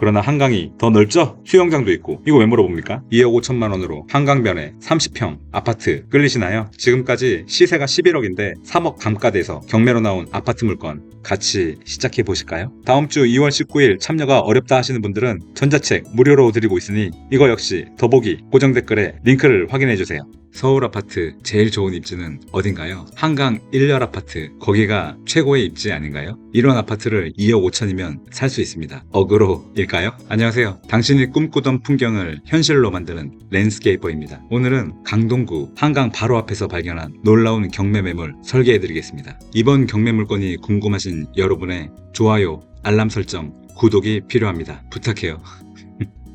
그러나 한강이 더 넓죠? 수영장도 있고. 이거 왜 물어봅니까? 2억 5천만 원으로 한강변에 30평 아파트 끌리시나요? 지금까지 시세가 11억인데 3억 감가돼서 경매로 나온 아파트 물건 같이 시작해 보실까요? 다음 주 2월 19일 참여가 어렵다 하시는 분들은 전자책 무료로 드리고 있으니 이거 역시 더보기 고정 댓글에 링크를 확인해 주세요. 서울 아파트 제일 좋은 입지는 어딘가요? 한강 1열 아파트, 거기가 최고의 입지 아닌가요? 이런 아파트를 2억 5천이면 살 수 있습니다. 어그로일까요? 안녕하세요. 당신이 꿈꾸던 풍경을 현실로 만드는 랜스케이퍼입니다. 오늘은 강동구 한강 바로 앞에서 발견한 놀라운 경매 매물 설계해 드리겠습니다. 이번 경매 물건이 궁금하신 여러분의 좋아요, 알람 설정, 구독이 필요합니다. 부탁해요.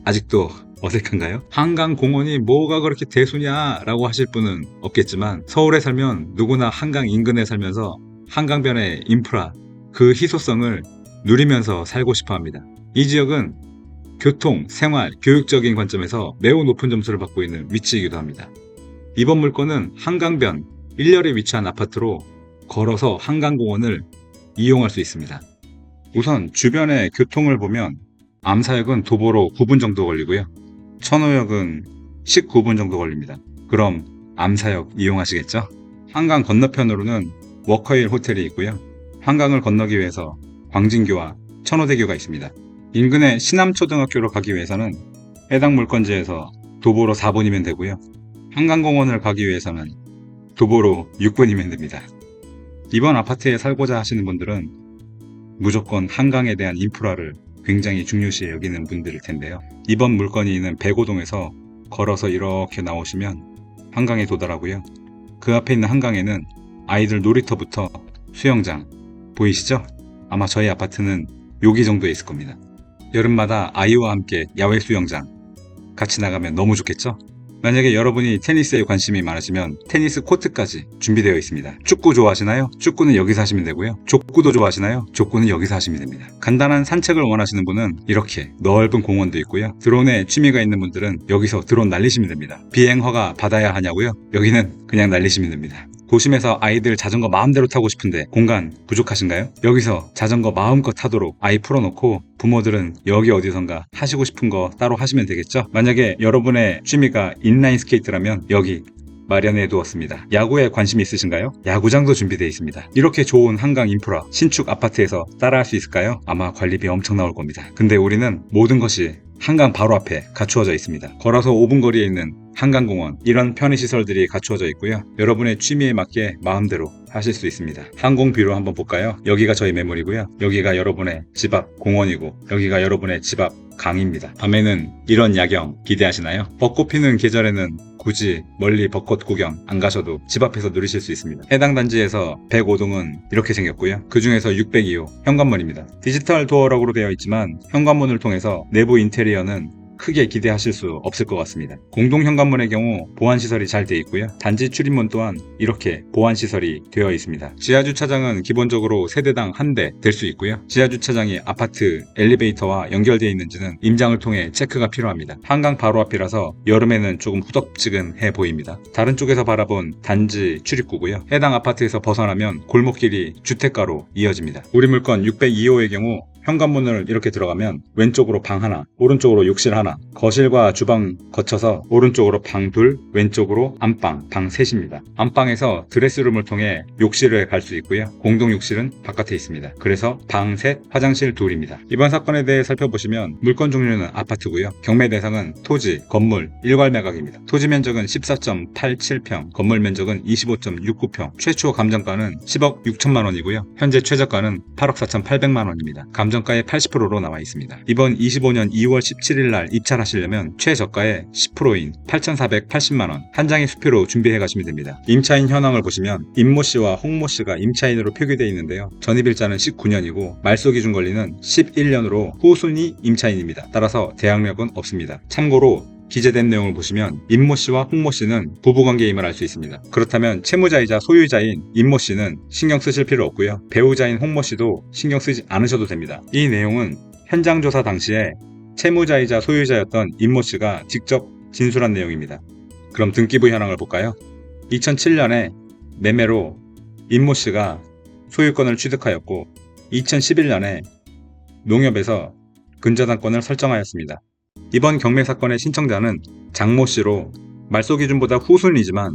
아직도 어색한가요? 한강공원이 뭐가 그렇게 대수냐 라고 하실 분은 없겠지만 서울에 살면 누구나 한강 인근에 살면서 한강변의 인프라, 그 희소성을 누리면서 살고 싶어 합니다. 이 지역은 교통, 생활, 교육적인 관점에서 매우 높은 점수를 받고 있는 위치이기도 합니다. 이번 물건은 한강변 1열에 위치한 아파트로 걸어서 한강공원을 이용할 수 있습니다. 우선 주변의 교통을 보면 암사역은 도보로 9분 정도 걸리고요. 천호역은 19분 정도 걸립니다. 그럼 암사역 이용하시겠죠? 한강 건너편으로는 워커힐 호텔이 있고요. 한강을 건너기 위해서 광진교와 천호대교가 있습니다. 인근의 신암초등학교로 가기 위해서는 해당 물건지에서 도보로 4분이면 되고요. 한강공원을 가기 위해서는 도보로 6분이면 됩니다. 이번 아파트에 살고자 하시는 분들은 무조건 한강에 대한 인프라를 굉장히 중요시 여기는 분들일 텐데요. 이번 물건이 있는 백오동에서 걸어서 이렇게 나오시면 한강에 도달하고요. 그 앞에 있는 한강에는 아이들 놀이터부터 수영장 보이시죠? 아마 저희 아파트는 여기 정도에 있을 겁니다. 여름마다 아이와 함께 야외 수영장 같이 나가면 너무 좋겠죠? 만약에 여러분이 테니스에 관심이 많으시면 테니스 코트까지 준비되어 있습니다. 축구 좋아하시나요? 축구는 여기서 하시면 되고요. 족구도 좋아하시나요? 족구는 여기서 하시면 됩니다. 간단한 산책을 원하시는 분은 이렇게 넓은 공원도 있고요. 드론에 취미가 있는 분들은 여기서 드론 날리시면 됩니다. 비행 허가 받아야 하냐고요? 여기는 그냥 날리시면 됩니다. 도심에서 아이들 자전거 마음대로 타고 싶은데 공간 부족하신가요? 여기서 자전거 마음껏 타도록 아이 풀어놓고 부모들은 여기 어디선가 하시고 싶은 거 따로 하시면 되겠죠? 만약에 여러분의 취미가 인라인 스케이트라면 여기 마련해 두었습니다. 야구에 관심 있으신가요? 야구장도 준비되어 있습니다. 이렇게 좋은 한강 인프라, 신축 아파트에서 따라할 수 있을까요? 아마 관리비 엄청 나올 겁니다. 근데 우리는 모든 것이 한강 바로 앞에 갖추어져 있습니다. 걸어서 5분 거리에 있는 한강공원, 이런 편의시설들이 갖추어져 있고요. 여러분의 취미에 맞게 마음대로 하실 수 있습니다. 항공뷰로 한번 볼까요? 여기가 저희 매물이고요. 여기가 여러분의 집 앞 공원이고 여기가 여러분의 집 앞 강입니다. 밤에는 이런 야경 기대하시나요? 벚꽃 피는 계절에는 굳이 멀리 벚꽃 구경 안 가셔도 집 앞에서 누리실 수 있습니다. 해당 단지에서 105동은 이렇게 생겼고요. 그 중에서 602호 현관문입니다. 디지털 도어락으로 되어 있지만 현관문을 통해서 내부 인테리어는 크게 기대하실 수 없을 것 같습니다. 공동 현관문의 경우 보안시설이 잘 되어 있고요. 단지 출입문 또한 이렇게 보안시설이 되어 있습니다. 지하주차장은 기본적으로 세대당 한 대 될 수 있고요. 지하주차장이 아파트 엘리베이터와 연결되어 있는지는 임장을 통해 체크가 필요합니다. 한강 바로 앞이라서 여름에는 조금 후덥지근해 보입니다. 다른 쪽에서 바라본 단지 출입구고요. 해당 아파트에서 벗어나면 골목길이 주택가로 이어집니다. 우리 물건 602호의 경우 현관문을 이렇게 들어가면 왼쪽으로 방 하나, 오른쪽으로 욕실 하나, 거실과 주방 거쳐서 오른쪽으로 방 둘, 왼쪽으로 안방, 방 셋입니다. 안방에서 드레스룸을 통해 욕실을 갈 수 있고요. 공동 욕실은 바깥에 있습니다. 그래서 방 셋, 화장실 둘입니다. 이번 사건에 대해 살펴보시면 물건 종류는 아파트고요. 경매 대상은 토지, 건물, 일괄 매각입니다. 토지 면적은 14.87평, 건물 면적은 25.69평, 최초 감정가는 10억 6천만 원이고요. 현재 최저가는 8억 4,800만 원입니다. 감정가의 80%로 나와 있습니다. 이번 25년 2월 17일 날 입찰하시려면 최저가의 10%인 8,480만원 한 장의 수표로 준비해 가시면 됩니다. 임차인 현황을 보시면 임모씨와 홍모씨가 임차인으로 표기되어 있는데요. 전입일자는 19년이고 말소기준 권리는 11년으로 후순위 임차인입니다. 따라서 대항력은 없습니다. 참고로 기재된 내용을 보시면 임모씨와 홍모씨는 부부관계임을 알 수 있습니다. 그렇다면 채무자이자 소유자인 임모씨는 신경 쓰실 필요 없고요. 배우자인 홍모씨도 신경 쓰지 않으셔도 됩니다. 이 내용은 현장 조사 당시에 채무자이자 소유자였던 임모씨가 직접 진술한 내용입니다. 그럼 등기부 현황을 볼까요? 2007년에 매매로 임모씨가 소유권을 취득하였고 2011년에 농협에서 근저당권을 설정하였습니다. 이번 경매 사건의 신청자는 장모 씨로 말소 기준보다 후순이지만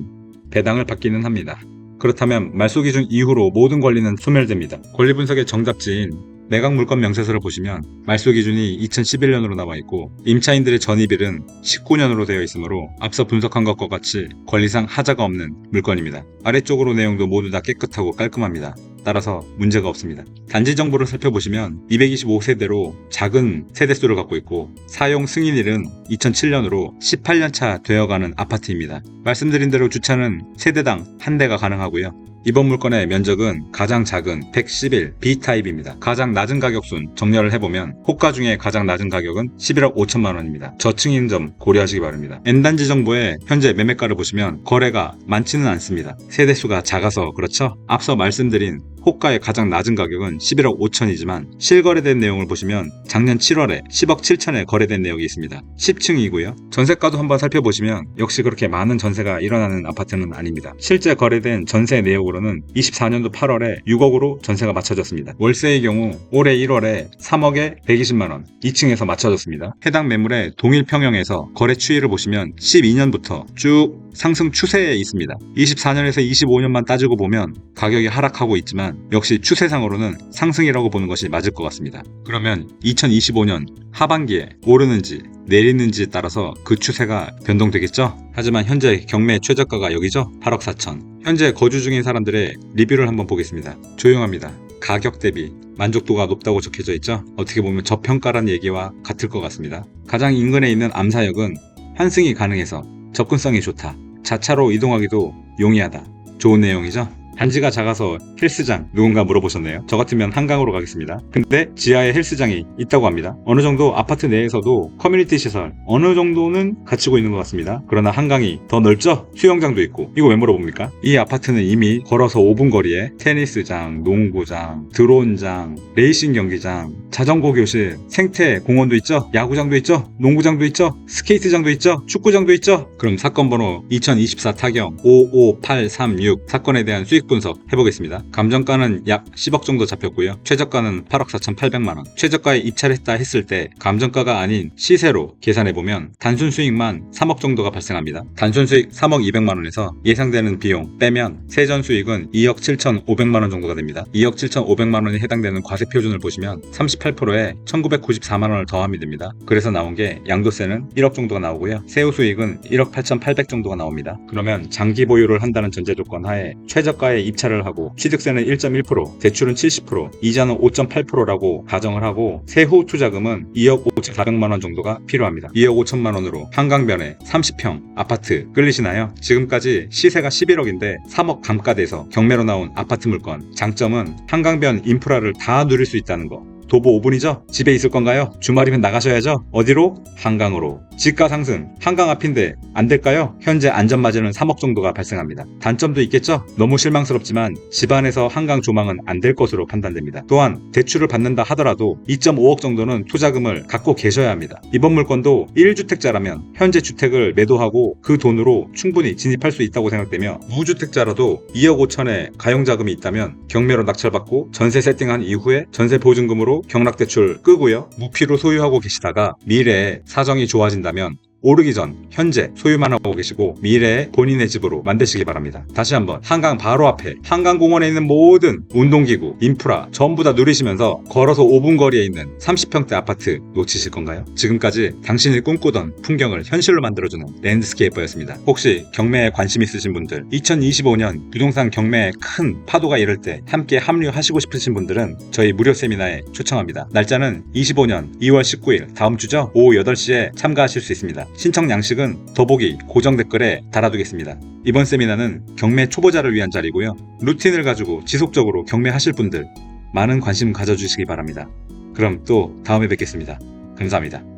배당을 받기는 합니다. 그렇다면 말소 기준 이후로 모든 권리는 소멸됩니다. 권리 분석의 정답지인 매각 물건 명세서를 보시면 말소 기준이 2011년으로 나와 있고 임차인들의 전입일은 19년으로 되어 있으므로 앞서 분석한 것과 같이 권리상 하자가 없는 물건입니다. 아래쪽으로 내용도 모두 다 깨끗하고 깔끔합니다. 따라서 문제가 없습니다. 단지 정보를 살펴보시면 225세대로 작은 세대수를 갖고 있고 사용 승인일은 2007년으로 18년차 되어가는 아파트입니다. 말씀드린 대로 주차는 세대당 한 대가 가능하고요. 이번 물건의 면적은 가장 작은 111 B타입입니다. 가장 낮은 가격순 정렬을 해보면 호가 중에 가장 낮은 가격은 11억 5천만 원입니다. 저층인 점 고려하시기 바랍니다. N단지 정보의 현재 매매가를 보시면 거래가 많지는 않습니다. 세대수가 작아서 그렇죠? 앞서 말씀드린 호가의 가장 낮은 가격은 11억 5천이지만 실거래된 내용을 보시면 작년 7월에 10억 7천에 거래된 내역이 있습니다. 10층이고요. 전세가도 한번 살펴보시면 역시 그렇게 많은 전세가 일어나는 아파트는 아닙니다. 실제 거래된 전세 내역으로는 24년도 8월에 6억으로 전세가 맞춰졌습니다. 월세의 경우 올해 1월에 3억에 120만원 2층에서 맞춰졌습니다. 해당 매물의 동일 평형에서 거래 추이를 보시면 12년부터 쭉 상승 추세에 있습니다. 24년에서 25년만 따지고 보면 가격이 하락하고 있지만 역시 추세상으로는 상승이라고 보는 것이 맞을 것 같습니다. 그러면 2025년 하반기에 오르는지 내리는지에 따라서 그 추세가 변동되겠죠? 하지만 현재 경매 최저가가 여기죠? 8억 4천. 현재 거주 중인 사람들의 리뷰를 한번 보겠습니다. 조용합니다. 가격 대비 만족도가 높다고 적혀져 있죠? 어떻게 보면 저평가란 얘기와 같을 것 같습니다. 가장 인근에 있는 암사역은 환승이 가능해서 접근성이 좋다. 자차로 이동하기도 용이하다. 좋은 내용이죠? 단지가 작아서 헬스장 누군가 물어보셨네요. 저 같으면 한강으로 가겠습니다. 근데 지하에 헬스장이 있다고 합니다. 어느 정도 아파트 내에서도 커뮤니티 시설 어느 정도는 갖추고 있는 것 같습니다. 그러나 한강이 더 넓죠? 수영장도 있고. 이거 왜 물어봅니까? 이 아파트는 이미 걸어서 5분 거리에 테니스장, 농구장, 드론장, 레이싱 경기장, 자전거 교실, 생태 공원도 있죠? 야구장도 있죠? 농구장도 있죠? 스케이트장도 있죠? 축구장도 있죠? 그럼 사건 번호 2024 타경 55836 사건에 대한 수익 분석 해보겠습니다. 감정가는 약 10억 정도 잡혔고요. 최저가는 8억 4,800만원. 최저가에 입찰을 했다 했을 때 감정가가 아닌 시세로 계산해보면 단순 수익만 3억 정도가 발생합니다. 단순 수익 3억 200만원에서 예상되는 비용 빼면 세전 수익은 2억 7,500만원 정도가 됩니다. 2억 7,500만원에 해당되는 과세 표준을 보시면 38%에 1,994만원을 더하면 됩니다. 그래서 나온 게 양도세는 1억 정도가 나오고요. 세후 수익은 1억 8,800 정도가 나옵니다. 그러면 장기 보유를 한다는 전제 조건 하에 최저가에 입찰을 하고 취득세는 1.1%, 대출은 70%, 이자는 5.8%라고 가정을 하고 세후 투자금은 2억 5,400만원 정도가 필요합니다. 2억 5천만원으로 한강변에 30평 아파트 끌리시나요? 지금까지 시세가 11억인데 3억 감가돼서 경매로 나온 아파트 물건. 장점은 한강변 인프라를 다 누릴 수 있다는 거. 도보 5분이죠? 집에 있을 건가요? 주말이면 나가셔야죠? 어디로? 한강으로. 집가 상승, 한강 앞인데 안 될까요? 현재 안전마진은 3억 정도가 발생합니다. 단점도 있겠죠? 너무 실망스럽지만 집안에서 한강 조망은 안 될 것으로 판단됩니다. 또한 대출을 받는다 하더라도 2.5억 정도는 투자금을 갖고 계셔야 합니다. 이번 물건도 1주택자라면 현재 주택을 매도하고 그 돈으로 충분히 진입할 수 있다고 생각되며 무주택자라도 2억 5천에 가용자금이 있다면 경매로 낙찰받고 전세 세팅한 이후에 전세 보증금으로 경락대출 끄고요. 무피로 소유하고 계시다가 미래에 사정이 좋아진다면 오르기 전 현재 소유만 하고 계시고 미래에 본인의 집으로 만드시기 바랍니다. 다시 한번 한강 바로 앞에 한강공원에 있는 모든 운동기구, 인프라 전부 다 누리시면서 걸어서 5분 거리에 있는 30평대 아파트 놓치실 건가요? 지금까지 당신이 꿈꾸던 풍경을 현실로 만들어주는 랜드스케이퍼였습니다. 혹시 경매에 관심 있으신 분들 2025년 부동산 경매에 큰 파도가 이를 때 함께 합류하시고 싶으신 분들은 저희 무료 세미나에 초청합니다. 날짜는 25년 2월 19일 다음 주죠? 오후 8시에 참가하실 수 있습니다. 신청 양식은 더보기 고정 댓글에 달아두겠습니다. 이번 세미나는 경매 초보자를 위한 자리고요. 루틴을 가지고 지속적으로 경매하실 분들 많은 관심 가져주시기 바랍니다. 그럼 또 다음에 뵙겠습니다. 감사합니다.